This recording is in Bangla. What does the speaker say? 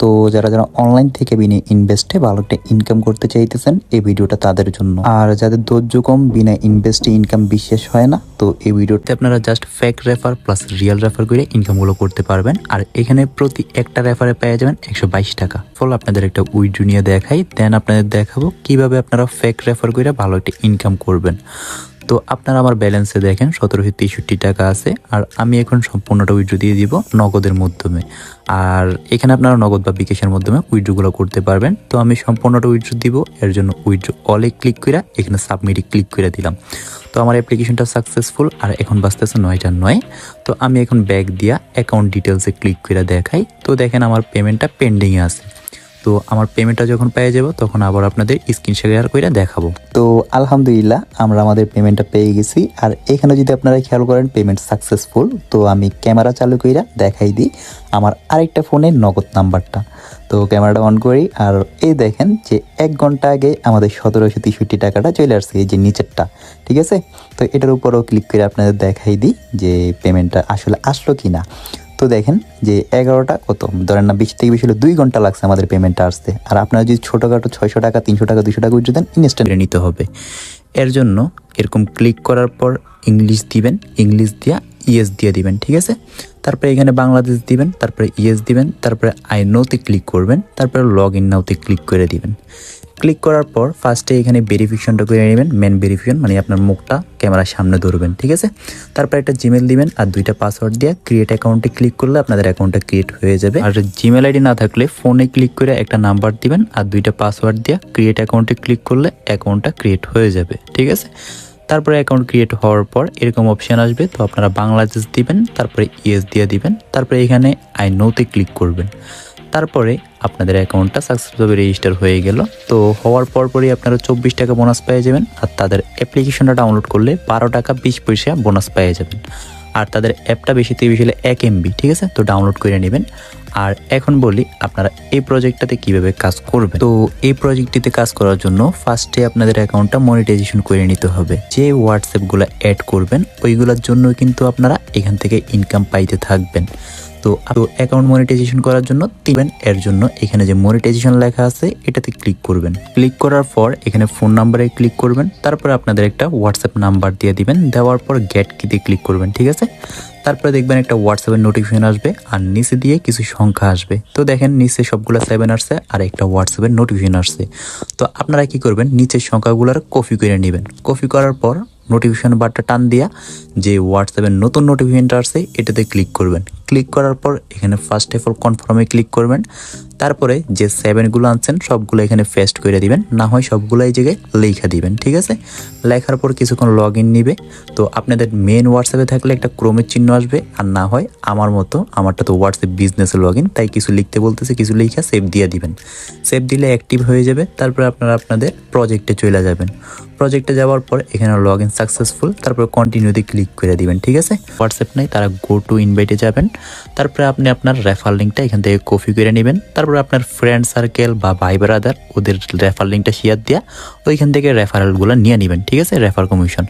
তো যারা যারা অনলাইন থেকে বিনা ইনভেস্টে ভালো একটা ইনকাম করতে চাইতেছেন, এই ভিডিওটা তাদের জন্য। আর যাদের ধৈর্য কম, বিনা ইনভেস্টে ইনকাম বিশ্বাস হয় না, তো এই ভিডিওতে আপনারা just fake refer plus real refer করে ইনকামগুলো করতে পারবেন। আর এখানে প্রতি একটা রেফারে পেয়ে যাবেন 122 টাকা। ফলে আপনাদের একটা উইড্রো নিয়ে দেখাই, দেন আপনাদের দেখাবো কিভাবে আপনারা ফেক রেফার করে ভালো একটা ইনকাম করবেন। তো আপনারা আমার ব্যালেন্সে দেখেন 1763 টাকা আছে, আর আমি এখন সম্পূর্ণটা উইড্রো দিয়ে দিব নগদের মাধ্যমে। আর এখানে আপনারা নগদ বা বিকাশের মাধ্যমে উইড্রোগুলো করতে পারবেন। তো আমি সম্পূর্ণটা উইড্রো দিব, এর জন্য উইড্রো অলে ক্লিক করে এখানে সাবমিটে ক্লিক করে দিলাম। তো আমার অ্যাপ্লিকেশনটা সাকসেসফুল, আর এখন বাজতেছে 9টা 9। তো আমি এখন ব্যাক দিয়া অ্যাকাউন্ট ডিটেলসে ক্লিক করে দেখাই। তো দেখেন আমার পেমেন্টটা পেন্ডিংয়ে আছে। তো আমার পেমেন্টটা যখন পেয়ে যাব তখন আবার আপনাদের স্ক্রিন শেয়ার করে দেখাবো। তো আলহামদুলিল্লাহ আমরা আমাদের পেমেন্টটা পেয়ে গেছি। আর এখানে যদি আপনারা খেয়াল করেন পেমেন্ট সাকসেসফুল, তো আমি ক্যামেরা চালু করে দেখাই দিই আমার আরেকটা ফোনের নগদ নাম্বারটা। তো ক্যামেরাটা অন করি, আর এই দেখেন যে 1 ঘন্টা আগে আমাদের 1763 টাকাটা চলে আসছে, এই যে নিচেরটা, ঠিক আছে। তো এটার উপরও ক্লিক করে আপনাদের দেখাই দিই যে পেমেন্টটা আসলে আসলো কি না। তো দেখেন যে 11টা কত ধরেন না 20 থেকে বেশি হলে 2 ঘন্টা লাগছে আমাদের পেমেন্টটা আসতে। আর আপনারা যদি ছোটোখাটো 600 টাকা 300 টাকা 200 টাকা উঠে দেন, ইনস্ট্যান্ট নিতে হবে। এর জন্য এরকম ক্লিক করার পর ইংলিশ দিবেন, ইংলিশ দিয়া ইয়েস দিয়ে দিবেন, ঠিক আছে। তারপরে এখানে বাংলাদেশ দিবেন, তারপরে ইয়েস দিবেন, তারপরে আই নোতে ক্লিক করবেন, তারপরে লগ ইন নাওতে ক্লিক করে দিবেন। ক্লিক করার পর ফার্স্টে এখানে ভেরিফিকেশনটা করে নেবেন, মেন ভেরিফিকেশন মানে আপনার মুখটা ক্যামেরার সামনে ধরবেন, ঠিক আছে। তারপর একটা জিমেল দিবেন আর 2টা পাসওয়ার্ড দিয়ে ক্রিয়েট অ্যাকাউন্টে ক্লিক করলে আপনাদের অ্যাকাউন্টটা ক্রিয়েট হয়ে যাবে। আর জিমেল আইডি না থাকলে ফোনে ক্লিক করে একটা নাম্বার দিবেন আর 2টা পাসওয়ার্ড দিয়ে ক্রিয়েট অ্যাকাউন্টে ক্লিক করলে অ্যাকাউন্টটা ক্রিয়েট হয়ে যাবে, ঠিক আছে। তারপরে অ্যাকাউন্ট ক্রিয়েট হওয়ার পর এরকম অপশান আসবে, তো আপনারা বাংলাদেশ দিবেন, তারপরে ইয়েস দিয়ে দিবেন, তারপরে এখানে আই নোতে ক্লিক করবেন। তারপরে আপনাদের অ্যাকাউন্টটা সাকসেসফুলি রেজিস্টার হয়ে গেল। তো হওয়ার পরই আপনারা 24 টাকা বোনাস পেয়ে যাবেন। আর তাদের অ্যাপ্লিকেশনটা ডাউনলোড করলে 12 টাকা 20 পয়সা বোনাস পেয়ে যাবেন। আর তাদের অ্যাপটা বেশি থেকে বেশি হলে 1 MB, ঠিক আছে। তো ডাউনলোড করে নেবেন। আর এখন বলি আপনারা এই প্রজেক্টটাতে কিভাবে কাজ করবেন। তো এই প্রজেক্টটিতে কাজ করার জন্য ফার্স্টে আপনাদের অ্যাকাউন্টটা মনিটাইজেশন করে নিতে হবে। যে হোয়াটসঅ্যাপগুলো অ্যাড করবেন ওইগুলোর জন্য কিন্তু আপনারা এখান থেকে ইনকাম পাইতে থাকবেন। তো অ্যাকাউন্ট মনিটাইজেশন করার জন্য দিবেন, এর জন্য এখানে যে মনিটাইজেশন লেখা আছে এটাতে ক্লিক করবেন। ক্লিক করার পর এখানে ফোন নাম্বারে ক্লিক করবেন, তারপরে আপনাদের একটা হোয়াটসঅ্যাপ নাম্বার দিয়ে দিবেন, দেওয়ার পর গেট কিতে ক্লিক করবেন, ঠিক আছে। তারপরে দেখবেন একটা হোয়াটসঅ্যাপের নোটিফিকেশন আসবে আর নিচে দিয়ে কিছু সংখ্যা আসবে। তো দেখেন নিচে সবগুলো 7 আসছে আর একটা হোয়াটসঅ্যাপের নোটিফিকেশন আসছে। তো আপনারা কি করবেন, নিচের সংখ্যাগুলোর কপি করে নেবেন। কপি করার পর নোটিফিকেশন বারটা টান দিয়া যে হোয়াটসঅ্যাপের নতুন নোটিফিকেশনটা আসছে এটাতে ক্লিক করবেন। ক্লিক করার পর এখানে ফার্স্ট অফ অল কনফার্মে ক্লিক করবেন। তারপরে যে 7গুলো আনছেন সবগুলো এখানে পেস্ট করে দিবেন, না হয় সবগুলো এই জায়গায় লেখা দিবেন, ঠিক আছে। লেখার পর কিছুক্ষণ লগ ইন নিবে। তো আপনাদের মেন হোয়াটসঅ্যাপে থাকলে একটা ক্রোমের চিহ্ন আসবে, আর না হয় আমার মতো আমারটা তো হোয়াটসঅ্যাপ বিজনেসে লগ ইন, তাই কিছু লিখতে বলতেছে, কিছু লেখা সেভ দিয়ে দিবেন। সেভ দিলে অ্যাক্টিভ হয়ে যাবে। তারপরে আপনারা আপনাদের প্রজেক্টে চলে যাবেন। প্রজেক্টে যাওয়ার পর এখানে লগ ইন সাকসেসফুল, তারপর কন্টিনিউতে ক্লিক করে দিবেন, ঠিক আছে। হোয়াটসঅ্যাপ নাই তারা গো টু ইনভাইটে যাবেন। তারপরে আপনি আপনার রেফার লিঙ্কটা এখান থেকে কপি করে নেবেন। তারপরে আপনার ফ্রেন্ড সার্কেল বা ভাই ব্রাদার ওদের রেফার লিঙ্কটা শেয়ার দিয়া ওইখান থেকে রেফারেলগুলো নিয়ে নেবেন, ঠিক আছে, রেফার কমিশন।